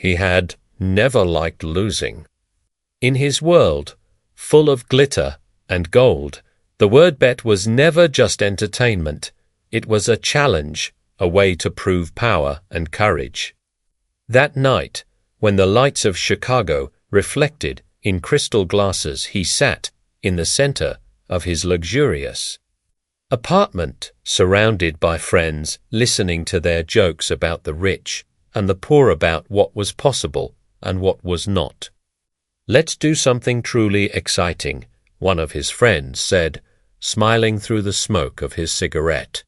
He had never liked losing. In his world, full of glitter and gold, the word bet was never just entertainment. It was a challenge, a way to prove power and courage. That night, when the lights of Chicago reflected in crystal glasses, he sat in the center of his luxurious apartment, surrounded by friends, listening to their jokes about the rich and the poor, about what was possible and what was not. "Let's do something truly exciting," one of his friends said, smiling through the smoke of his cigarette.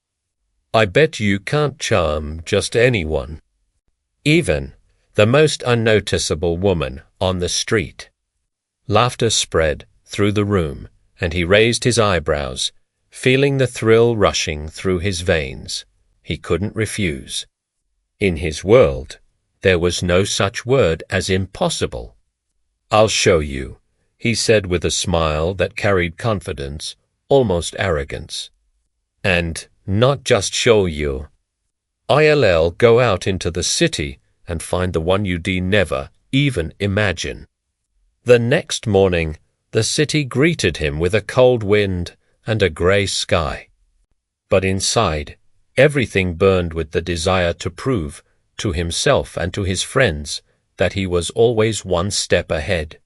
"I bet you can't charm just anyone, even the most unnoticeable woman on the street." Laughter spread through the room, and he raised his eyebrows, feeling the thrill rushing through his veins. He couldn't refuse. In his world, there was no such word as impossible. "I'll show you," he said with a smile that carried confidence, almost arrogance. "And not just show you. I'll go out into the city and find the one you'd never even imagine." The next morning, the city greeted him with a cold wind and a grey sky. But inside, everything burned with the desire to prove to himself and to his friends that he was always one step ahead.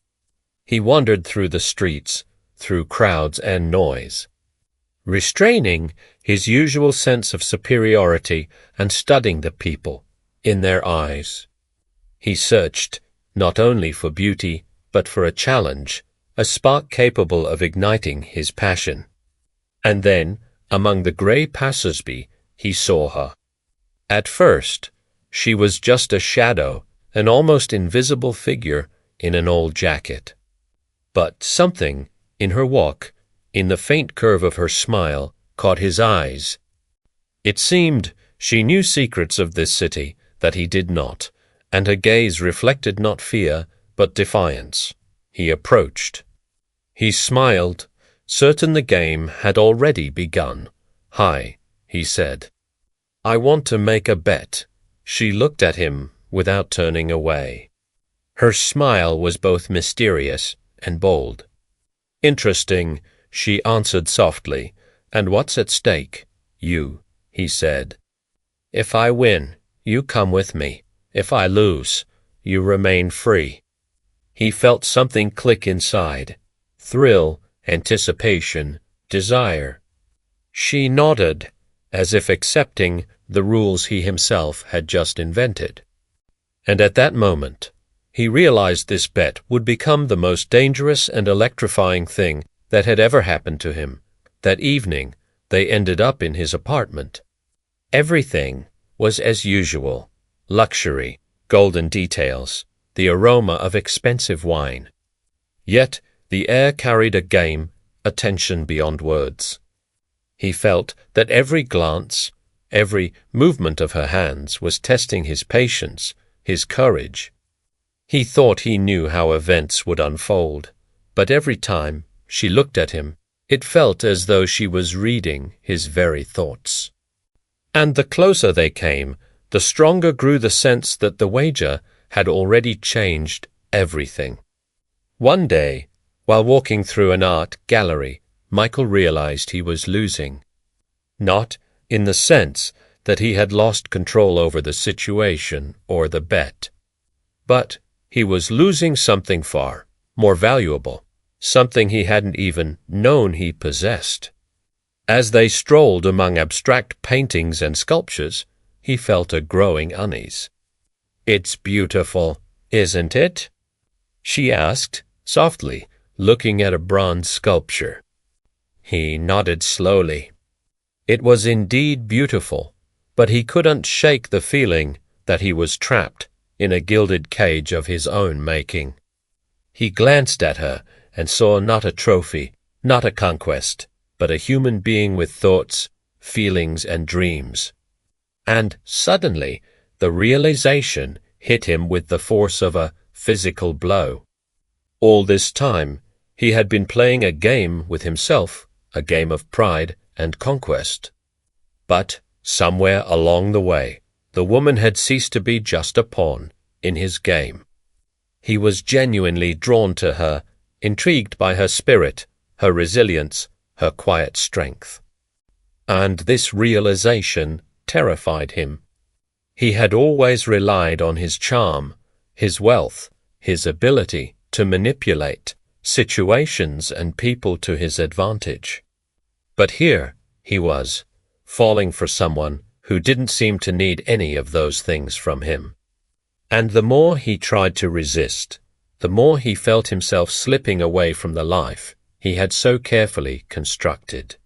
He wandered through the streets, through crowds and noise, restraining his usual sense of superiority and studying the people in their eyes. He searched not only for beauty, but for a challenge, a spark capable of igniting his passion. And then, among the grey passers-by, he saw her. At first, she was just a shadow, an almost invisible figure in an old jacket. But something in her walk, in the faint curve of her smile, caught his eyes. It seemed she knew secrets of this city that he did not, and her gaze reflected not fear, but defiance. He approached. He smiled, certain the game had already begun. "Hi," he said. "I want to make a bet." She looked at him without turning away. Her smile was both mysterious and bold. "Interesting," she answered softly. "And what's at stake?" "You," he said. "If I win, you come with me. If I lose, you remain free." He felt something click inside. Thrill, anticipation, desire. She nodded, as if accepting the rules he himself had just invented. And at that moment, he realized this bet would become the most dangerous and electrifying thing that had ever happened to him. That evening, they ended up in his apartment. Everything was as usual: luxury, golden details, the aroma of expensive wine. Yet the air carried a game, a tension beyond words. He felt that every glance, every movement of her hands was testing his patience, his courage. He thought he knew how events would unfold, but every time she looked at him, it felt as though she was reading his very thoughts. And the closer they came, the stronger grew the sense that the wager had already changed everything. One day, while walking through an art gallery, Michael realized he was losing. Not in the sense that he had lost control over the situation or the bet, but he was losing something far more valuable, something he hadn't even known he possessed. As they strolled among abstract paintings and sculptures, he felt a growing unease. "It's beautiful, isn't it?" she asked, softly, looking at a bronze sculpture. He nodded slowly. It was indeed beautiful, but he couldn't shake the feeling that he was trapped in a gilded cage of his own making. He glanced at her and saw not a trophy, not a conquest, but a human being with thoughts, feelings, and dreams. And suddenly, the realization hit him with the force of a physical blow. All this time, he had been playing a game with himself, a game of pride and conquest. But somewhere along the way, the woman had ceased to be just a pawn in his game. He was genuinely drawn to her, intrigued by her spirit, her resilience, her quiet strength. And this realization terrified him. He had always relied on his charm, his wealth, his ability to manipulate situations and people to his advantage. But here he was, falling for someone who didn't seem to need any of those things from him. And the more he tried to resist, the more he felt himself slipping away from the life he had so carefully constructed.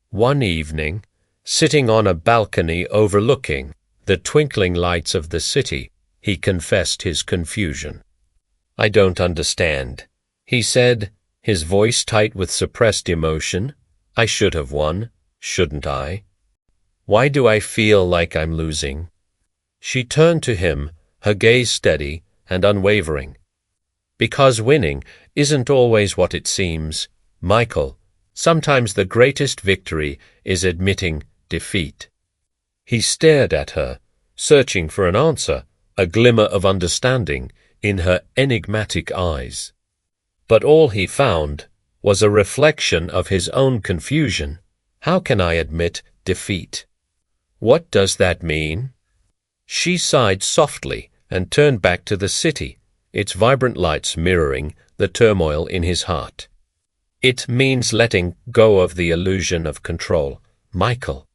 One evening, sitting on a balcony overlooking the twinkling lights of the city, he confessed his confusion. "I don't understand," he said, his voice tight with suppressed emotion. "I should have won, shouldn't I? Why do I feel like I'm losing?" She turned to him, her gaze steady and unwavering. "Because winning isn't always what it seems, Michael. Sometimes the greatest victory is admitting defeat." He stared at her, searching for an answer, a glimmer of understanding in her enigmatic eyes. But all he found was a reflection of his own confusion. "How can I admit defeat? What does that mean?" She sighed softly and turned back to the city, its vibrant lights mirroring the turmoil in his heart. "It means letting go of the illusion of control, Michael.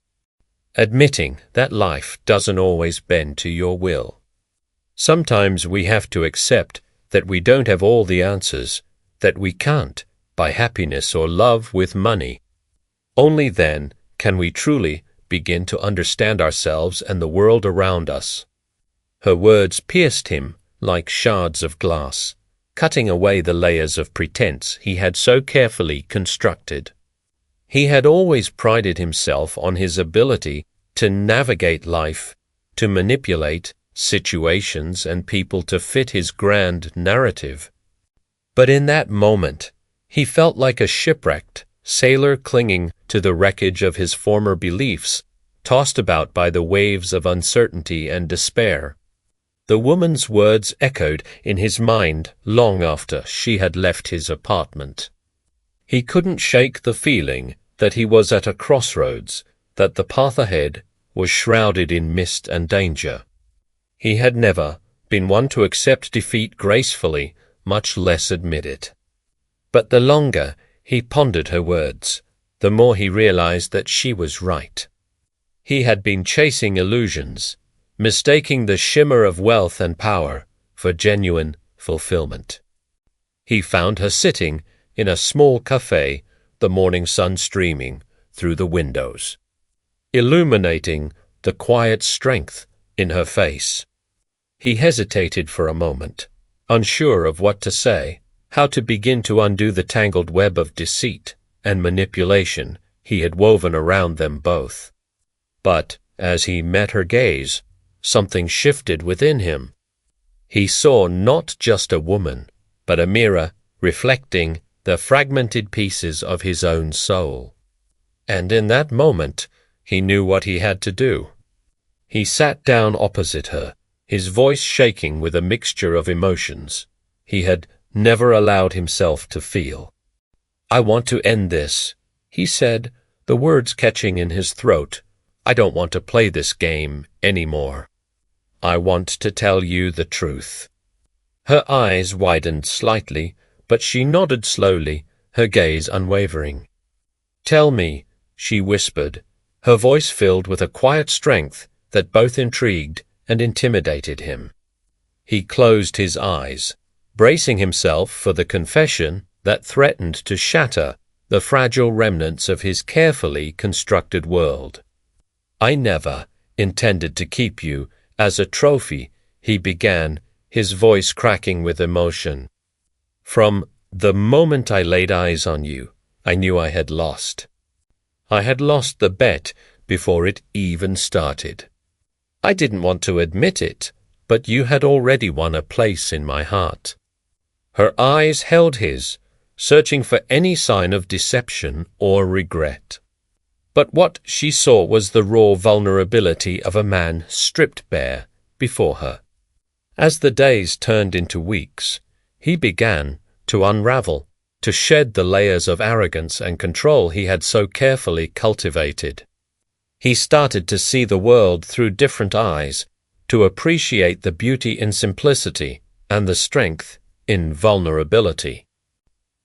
Admitting that life doesn't always bend to your will. Sometimes we have to accept that we don't have all the answers, that we can't buy happiness or love with money. Only then can we truly begin to understand ourselves and the world around us." Her words pierced him like shards of glass, cutting away the layers of pretense he had so carefully constructed. He had always prided himself on his ability to navigate life, to manipulate situations and people to fit his grand narrative. But in that moment, he felt like a shipwrecked sailor clinging to the wreckage of his former beliefs, tossed about by the waves of uncertainty and despair. The woman's words echoed in his mind long after she had left his apartment. He couldn't shake the feeling that he was at a crossroads, that the path ahead was shrouded in mist and danger. He had never been one to accept defeat gracefully, much less admit it. But the longer he pondered her words, the more he realized that she was right. He had been chasing illusions, mistaking the shimmer of wealth and power for genuine fulfillment. He found her sitting in a small cafe, the morning sun streaming through the windows, illuminating the quiet strength in her face. He hesitated for a moment, unsure of what to say, how to begin to undo the tangled web of deceit and manipulation he had woven around them both. But as he met her gaze, something shifted within him. He saw not just a woman, but a mirror reflecting the fragmented pieces of his own soul. And in that moment, he knew what he had to do. He sat down opposite her, his voice shaking with a mixture of emotions he had never allowed himself to feel. "I want to end this," he said, the words catching in his throat. "I don't want to play this game anymore. I want to tell you the truth." Her eyes widened slightly, but she nodded slowly, her gaze unwavering. "Tell me," she whispered, her voice filled with a quiet strength that both intrigued and intimidated him. He closed his eyes, bracing himself for the confession that threatened to shatter the fragile remnants of his carefully constructed world. "I never intended to keep you as a trophy," he began, his voice cracking with emotion. "From the moment I laid eyes on you, I knew I had lost. I had lost the bet before it even started. I didn't want to admit it, but you had already won a place in my heart." Her eyes held his, searching for any sign of deception or regret. But what she saw was the raw vulnerability of a man stripped bare before her. As the days turned into weeks, he began to unravel, to shed the layers of arrogance and control he had so carefully cultivated. He started to see the world through different eyes, to appreciate the beauty in simplicity and the strength in vulnerability.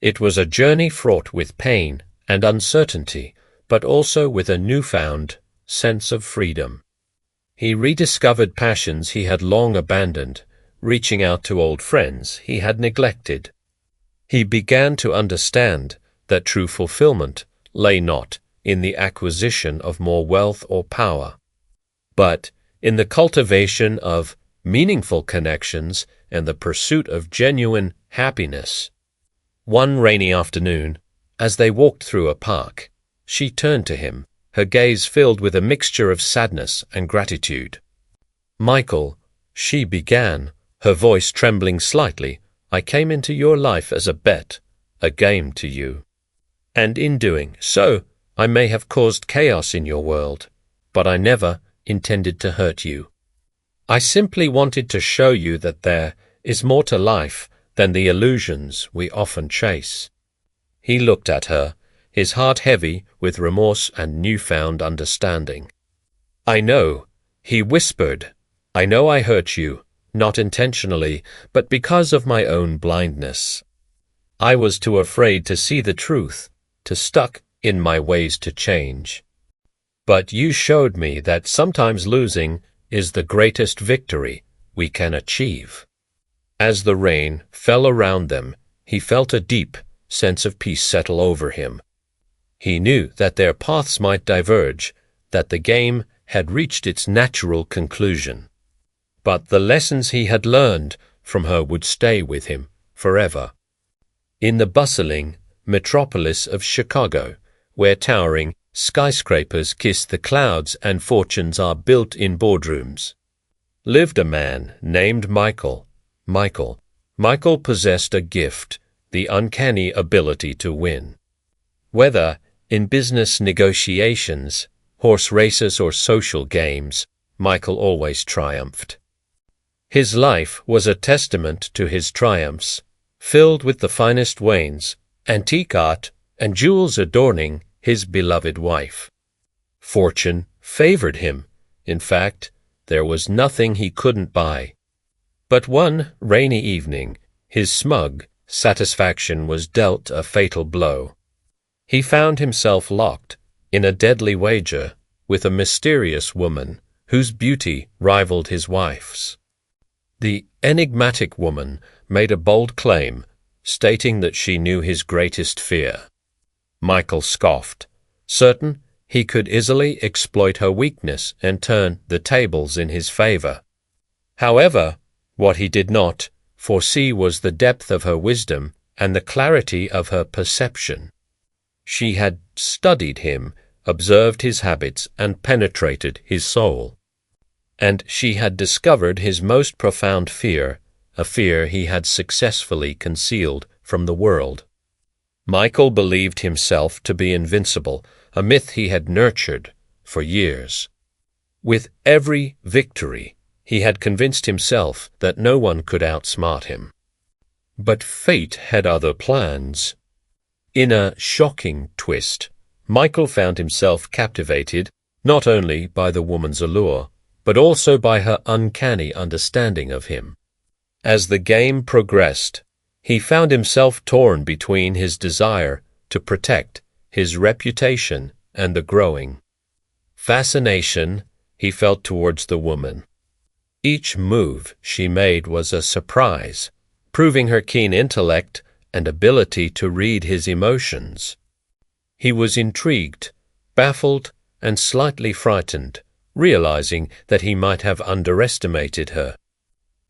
It was a journey fraught with pain and uncertainty, but also with a newfound sense of freedom. He rediscovered passions he had long abandoned, reaching out to old friends he had neglected. He began to understand that true fulfillment lay not in the acquisition of more wealth or power, but in the cultivation of meaningful connections and the pursuit of genuine happiness. One rainy afternoon, as they walked through a park, she turned to him, her gaze filled with a mixture of sadness and gratitude. "Michael," she began, her voice trembling slightly, "I came into your life as a bet, a game to you. And in doing so, I may have caused chaos in your world, but I never intended to hurt you. I simply wanted to show you that there is more to life than the illusions we often chase." He looked at her, his heart heavy with remorse and newfound understanding. "I know," he whispered, "I know I hurt you, not intentionally, but because of my own blindness. I was too afraid to see the truth, too stuck in my ways to change. But you showed me that sometimes losing is the greatest victory we can achieve." As the rain fell around them, he felt a deep sense of peace settle over him. He knew that their paths might diverge, that the game had reached its natural conclusion. But the lessons he had learned from her would stay with him forever. In the bustling metropolis of Chicago, where towering skyscrapers kiss the clouds and fortunes are built in boardrooms, lived a man named Michael. Michael possessed a gift, the uncanny ability to win. Whether in business negotiations, horse races, or social games, Michael always triumphed. His life was a testament to his triumphs, filled with the finest wains, antique art, and jewels adorning his beloved wife. Fortune favored him. In fact, there was nothing he couldn't buy. But one rainy evening, his smug satisfaction was dealt a fatal blow. He found himself locked in a deadly wager with a mysterious woman whose beauty rivaled his wife's. The enigmatic woman made a bold claim, stating that she knew his greatest fear. Michael scoffed, certain he could easily exploit her weakness and turn the tables in his favor. However, what he did not foresee was the depth of her wisdom and the clarity of her perception. She had studied him, observed his habits, and penetrated his soul. And she had discovered his most profound fear, a fear he had successfully concealed from the world. Michael believed himself to be invincible, a myth he had nurtured for years. With every victory, he had convinced himself that no one could outsmart him. But fate had other plans. In a shocking twist, Michael found himself captivated not only by the woman's allure, but also by her uncanny understanding of him. As the game progressed, he found himself torn between his desire to protect his reputation and the growing fascination he felt towards the woman. Each move she made was a surprise, proving her keen intellect and ability to read his emotions. He was intrigued, baffled, and slightly frightened, realizing that he might have underestimated her.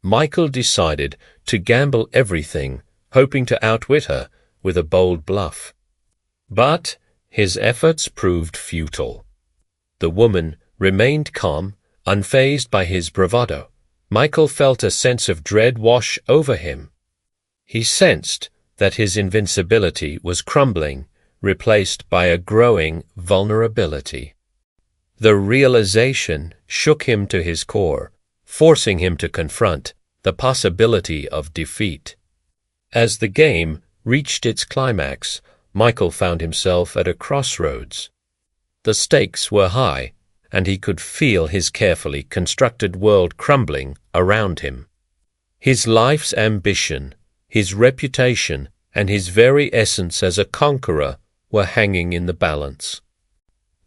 Michael decided to gamble everything, hoping to outwit her with a bold bluff. But his efforts proved futile. The woman remained calm, unfazed by his bravado. Michael felt a sense of dread wash over him. He sensed that his invincibility was crumbling, replaced by a growing vulnerability. The realization shook him to his core, forcing him to confront the possibility of defeat. As the game reached its climax, Michael found himself at a crossroads. The stakes were high, and he could feel his carefully constructed world crumbling around him. His life's ambition, his reputation, and his very essence as a conqueror were hanging in the balance.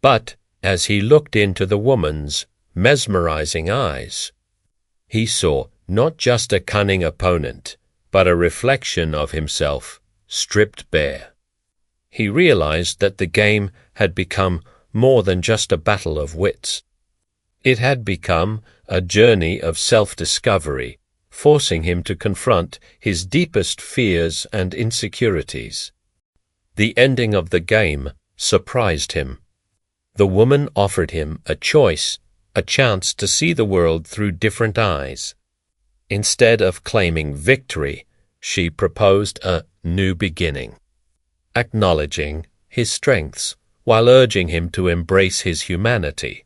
But as he looked into the woman's mesmerizing eyes, he saw not just a cunning opponent, but a reflection of himself, stripped bare. He realized that the game had become more than just a battle of wits. It had become a journey of self-discovery, forcing him to confront his deepest fears and insecurities. The ending of the game surprised him. The woman offered him a choice, a chance to see the world through different eyes. Instead of claiming victory, she proposed a new beginning, acknowledging his strengths while urging him to embrace his humanity.